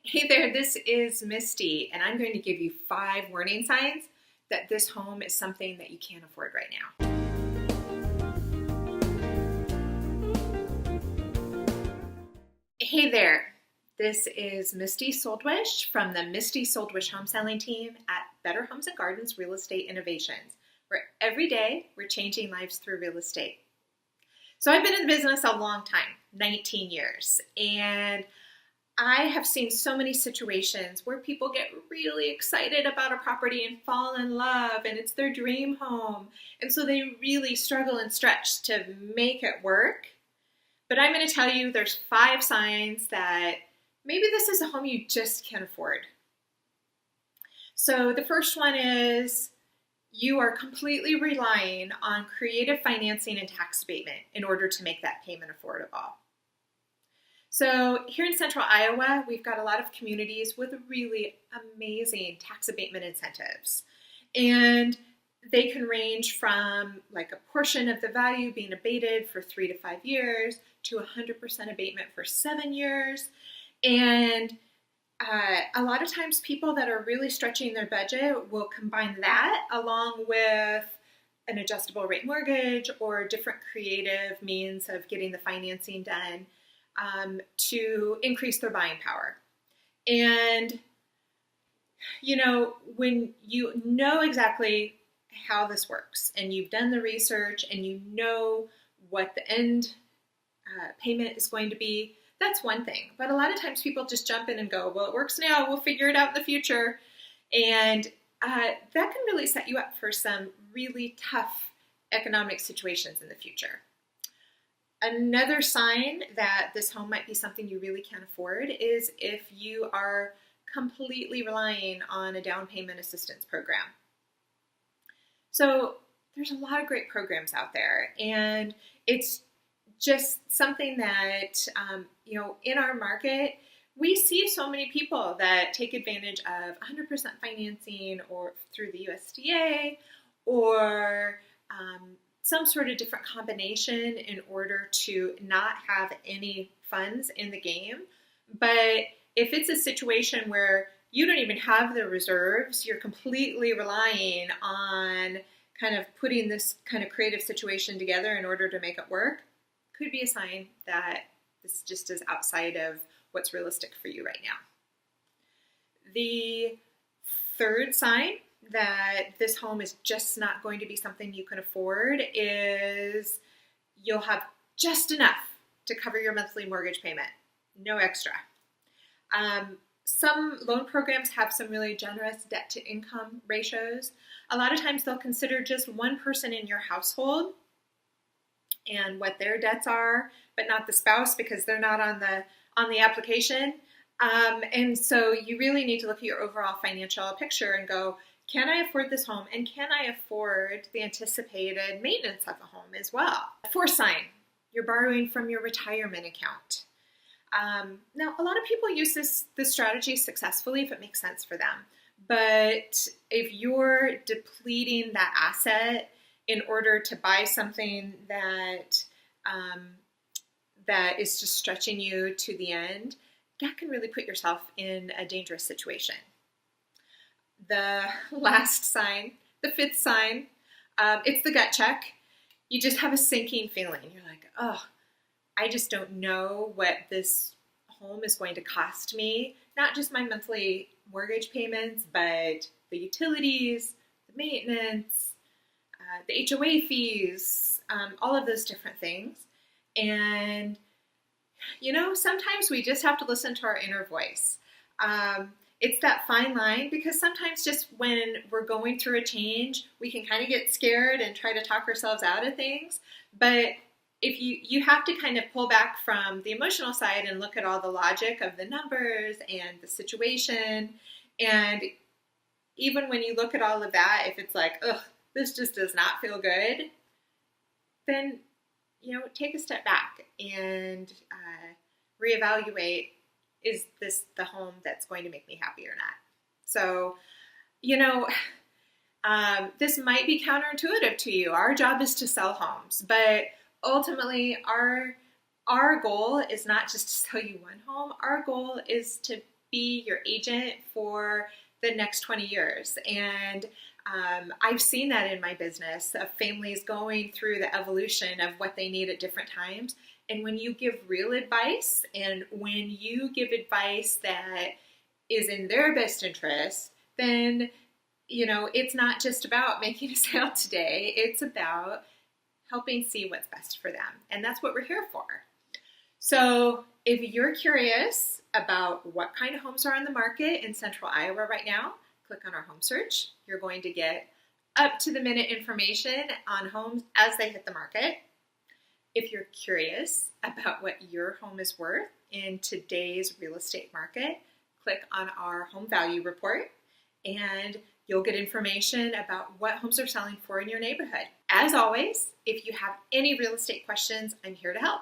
Hey there, this is Misty, and I'm going to give you 5 warning signs that this home is something that you can't afford right now. Hey there, this is Misty SOLDwisch from the Misty SOLDwisch home selling team at Better Homes and Gardens Real Estate Innovations, where every day we're changing lives through real estate. So I've been in the business a long time, 19 years, and I have seen so many situations where people get really excited about a property and fall in love, and it's their dream home. And so they really struggle and stretch to make it work. But I'm going to tell you there's 5 signs that maybe this is a home you just can't afford. So the first one is you are completely relying on creative financing and tax abatement in order to make that payment affordable. So here in central Iowa, we've got a lot of communities with really amazing tax abatement incentives. And they can range from like a portion of the value being abated for 3 to 5 years to 100% abatement for 7 years. And a lot of times people that are really stretching their budget will combine that along with an adjustable rate mortgage or different creative means of getting the financing done to increase their buying power. And, you know, when you know exactly how this works and you've done the research and you know what the end payment is going to be, that's one thing. But a lot of times people just jump in and go, well, it works now, we'll figure it out in the future. And that can really set you up for some really tough economic situations in the future. Another sign that this home might be something you really can't afford is if you are completely relying on a down payment assistance program. So there's a lot of great programs out there, and it's just something that, in our market, we see so many people that take advantage of 100% financing or through the USDA or some sort of different combination in order to not have any funds in the game. But if it's a situation where you don't even have the reserves, you're completely relying on kind of putting this kind of creative situation together in order to make it work, could be a sign that this just is outside of what's realistic for you right now. The third sign that this home is just not going to be something you can afford is you'll have just enough to cover your monthly mortgage payment, no extra. Some loan programs have some really generous debt to income ratios. A lot of times they'll consider just one person in your household and what their debts are, but not the spouse because they're not on the application. And so you really need to look at your overall financial picture and go, can I afford this home? And can I afford the anticipated maintenance of the home as well? Fourth sign, you're borrowing from your retirement account. Now, a lot of people use this strategy successfully if it makes sense for them. But if you're depleting that asset in order to buy something that that is just stretching you to the end, that can really put yourself in a dangerous situation. The last sign, the 5th sign, it's the gut check. You just have a sinking feeling. You're like, oh, I just don't know what this home is going to cost me. Not just my monthly mortgage payments, but the utilities, the maintenance, the HOA fees, all of those different things. And, sometimes we just have to listen to our inner voice. It's that fine line because sometimes just when we're going through a change, we can kind of get scared and try to talk ourselves out of things. But if you have to kind of pull back from the emotional side and look at all the logic of the numbers and the situation. And even when you look at all of that, if it's like, ugh, this just does not feel good, then, take a step back and reevaluate, is this the home that's going to make me happy or not? So, this might be counterintuitive to you. Our job is to sell homes, but ultimately our goal is not just to sell you one home. Our goal is to be your agent for the next 20 years. And I've seen that in my business of families going through the evolution of what they need at different times. And when you give real advice and when you give advice that is in their best interest, then, you know, it's not just about making a sale today. It's about helping see what's best for them. And that's what we're here for. So if you're curious about what kind of homes are on the market in Central Iowa right now, click on our home search. You're going to get up-to-the-minute information on homes as they hit the market. If you're curious about what your home is worth in today's real estate market, click on our home value report and you'll get information about what homes are selling for in your neighborhood. As always, if you have any real estate questions, I'm here to help.